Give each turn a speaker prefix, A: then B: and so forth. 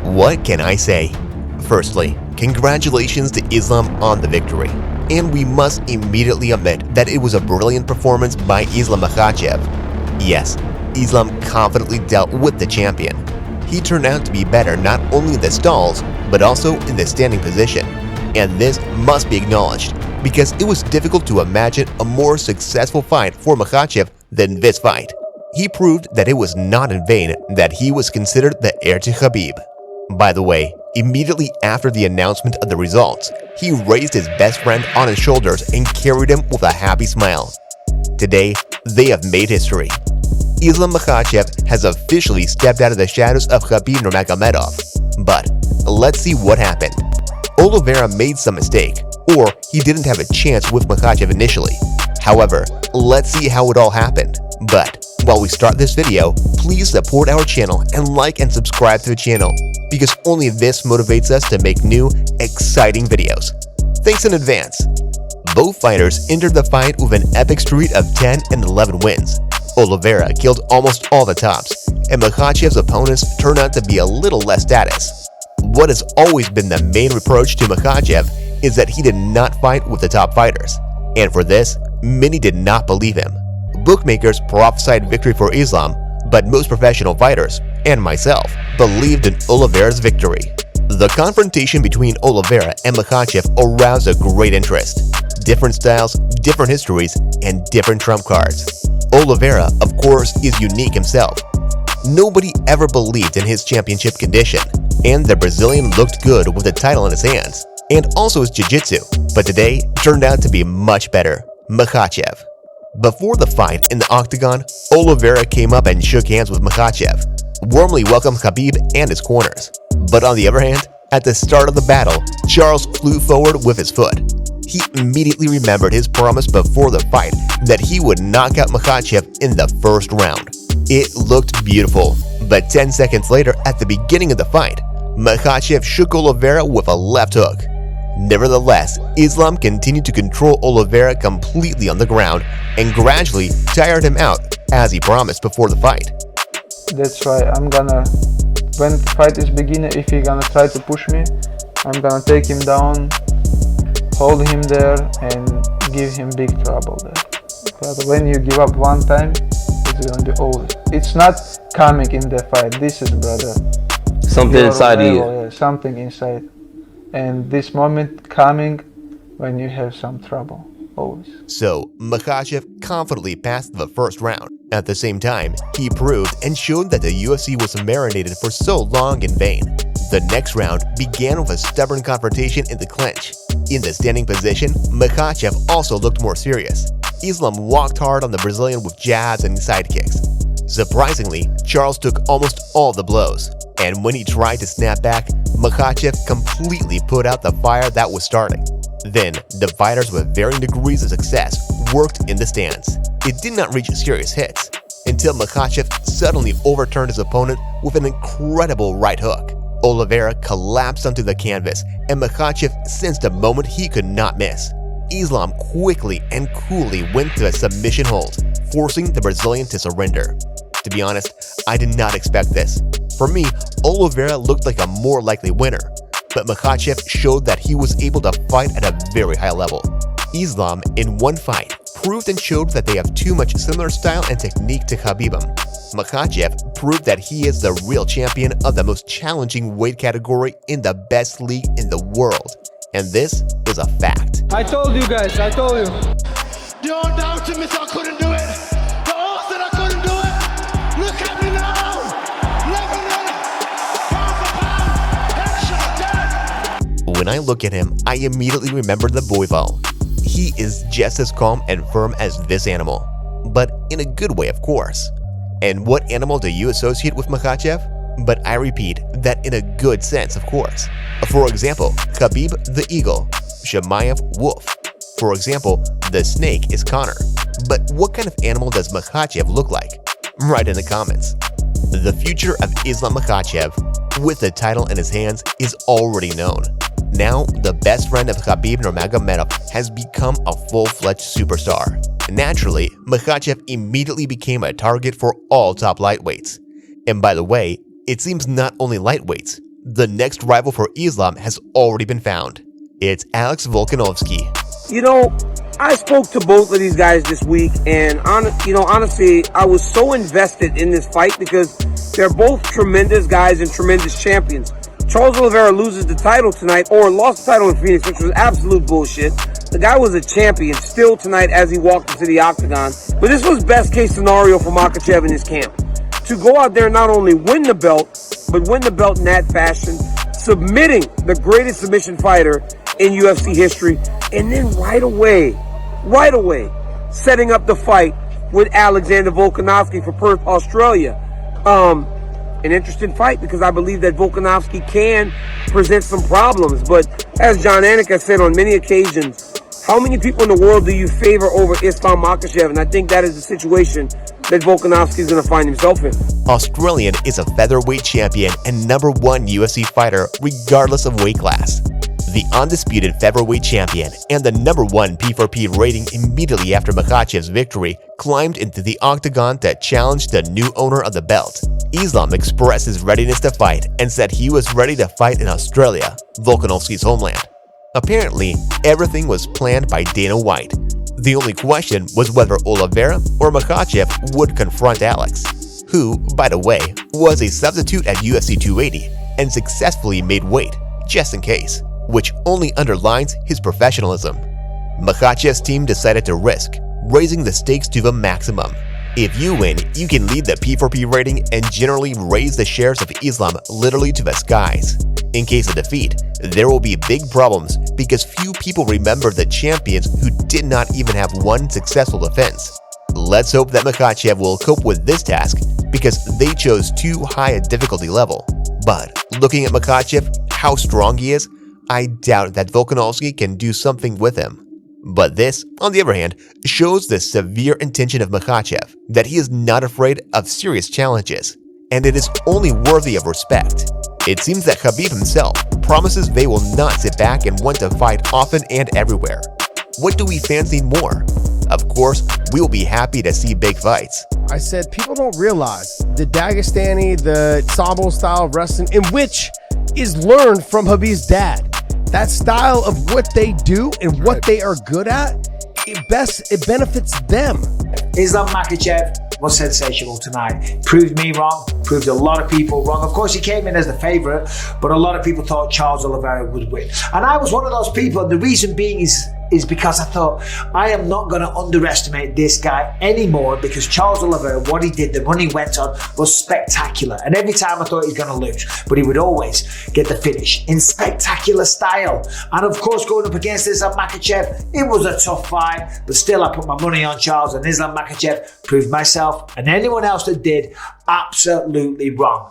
A: What can I say? Firstly, congratulations to Islam on the victory. And we must immediately admit that it was a brilliant performance by Islam Makhachev. Yes, Islam confidently dealt with the champion. He turned out to be better not only in the stalls, but also in the standing position. And this must be acknowledged, because it was difficult to imagine a more successful fight for Makhachev than this fight. He proved that it was not in vain that he was considered the heir to Khabib. By the way, immediately after the announcement of the results, he raised his best friend on his shoulders and carried him with a happy smile. Today, they have made history. Islam Makhachev has officially stepped out of the shadows of Khabib Nurmagomedov. But let's see what happened. Oliveira made some mistake, or he didn't have a chance with Makhachev initially. However, let's see how it all happened. But while we start this video, please support our channel and like and subscribe to the channel, because only this motivates us to make new, exciting videos. Thanks in advance. Both fighters entered the fight with an epic streak of 10 and 11 wins. Oliveira killed almost all the tops, and Makhachev's opponents turned out to be a little less status. What has always been the main reproach to Makhachev is that he did not fight with the top fighters, and for this, many did not believe him. Bookmakers prophesied victory for Islam, but most professional fighters, and myself, believed in Oliveira's victory. The confrontation between Oliveira and Makhachev aroused a great interest. Different styles, different histories, and different trump cards. Oliveira, of course, is unique himself. Nobody ever believed in his championship condition, and the Brazilian looked good with the title in his hands, and also his jiu-jitsu, but today turned out to be much better. Makhachev. Before the fight in the octagon, Oliveira came up and shook hands with Makhachev, warmly welcomed Khabib and his corners. But on the other hand, at the start of the battle, Charles flew forward with his foot. He immediately remembered his promise before the fight that he would knock out Makhachev in the first round. It looked beautiful, but 10 seconds later at the beginning of the fight, Makhachev shook Oliveira with a left hook. Nevertheless, Islam continued to control Oliveira completely on the ground and gradually tired him out, as he promised before the fight.
B: That's right, when the fight is beginning, if he's gonna try to push me, I'm gonna take him down, hold him there and give him big trouble there. But when you give up one time, it's gonna be over. It's not coming in the fight, this is, brother,
C: something inside you.
B: Yeah, something inside. And this moment coming when you have some trouble, always.
A: So, Makhachev confidently passed the first round. At the same time, he proved and showed that the UFC was marinated for so long in vain. The next round began with a stubborn confrontation in the clinch. In the standing position, Makhachev also looked more serious. Islam walked hard on the Brazilian with jabs and side kicks. Surprisingly, Charles took almost all the blows, and when he tried to snap back, Makhachev completely put out the fire that was starting. Then, the fighters with varying degrees of success worked in the stands. It did not reach serious hits, until Makhachev suddenly overturned his opponent with an incredible right hook. Oliveira collapsed onto the canvas, and Makhachev sensed a moment he could not miss. Islam quickly and coolly went to a submission hold, forcing the Brazilian to surrender. To be honest, I did not expect this. For me, Oliveira looked like a more likely winner, but Makhachev showed that he was able to fight at a very high level. Islam, in one fight, proved and showed that they have too much similar style and technique to Khabib. Makhachev proved that he is the real champion of the most challenging weight category in the best league in the world. And this is a fact.
D: I told you guys, I told you.
E: You all doubted me, so I couldn't do it. The all said I couldn't do it. Look at me now. Pound for pound, headshot dead.
A: When I look at him, I immediately remember the Boival. He is just as calm and firm as this animal, but in a good way, of course. And what animal do you associate with Makhachev? But I repeat that in a good sense, of course. For example, Khabib the eagle, Chimaev wolf. For example, the snake is Connor. But what kind of animal does Makhachev look like? Write in the comments. The future of Islam Makhachev, with the title in his hands, is already known. Now, the best friend of Khabib Nurmagomedov has become a full-fledged superstar. Naturally, Makhachev immediately became a target for all top lightweights. And by the way, it seems not only lightweights, the next rival for Islam has already been found. It's Alex Volkanovski.
F: You know, I spoke to both of these guys this week, and honestly, I was so invested in this fight because they're both tremendous guys and tremendous champions. Charles Oliveira loses the title tonight, or lost the title in Phoenix, which was absolute bullshit. The guy was a champion still tonight as he walked into the octagon. But this was best case scenario for Makhachev in his camp. To go out there and not only win the belt, but win the belt in that fashion, submitting the greatest submission fighter in UFC history, and then right away, setting up the fight with Alexander Volkanovski for Perth, Australia. An interesting fight because I believe that Volkanovski can present some problems. But as John Anik has said on many occasions, how many people in the world do you favor over Islam Makhachev? And I think that is the situation that Volkanovski is going to find himself in.
A: Australian is a featherweight champion and #1 UFC fighter regardless of weight class. The undisputed featherweight champion and the #1 P4P rating immediately after Makhachev's victory climbed into the octagon to challenge the new owner of the belt. Islam expressed his readiness to fight and said he was ready to fight in Australia, Volkanovski's homeland. Apparently, everything was planned by Dana White. The only question was whether Oliveira or Makhachev would confront Alex, who, by the way, was a substitute at UFC 280 and successfully made weight, just in case, which only underlines his professionalism. Makhachev's team decided to risk, raising the stakes to the maximum. If you win, you can lead the P4P rating and generally raise the shares of Islam literally to the skies. In case of defeat, there will be big problems because few people remember the champions who did not even have one successful defense. Let's hope that Makhachev will cope with this task because they chose too high a difficulty level. But looking at Makhachev, how strong he is, I doubt that Volkanovski can do something with him. But this, on the other hand, shows the severe intention of Makhachev, that he is not afraid of serious challenges, and it is only worthy of respect. It seems that Khabib himself promises they will not sit back and want to fight often and everywhere. What do we fans need more? Of course, we will be happy to see big fights.
G: I said people don't realize the Dagestani, the Sambo style of wrestling, in which is learned from Khabib's dad. That style of what they do and what they are good at, it benefits them.
H: Islam Makhachev was sensational tonight. Proved me wrong, proved a lot of people wrong. Of course, he came in as the favourite, but a lot of people thought Charles Oliveira would win. And I was one of those people, and the reason being is because I thought, I am not going to underestimate this guy anymore because Charles Oliveira, what he did, the run he went on was spectacular. And every time I thought he was going to lose, but he would always get the finish in spectacular style. And of course, going up against Islam Makhachev, it was a tough fight, but still I put my money on Charles, and Islam Makhachev proved myself and anyone else that did absolutely wrong.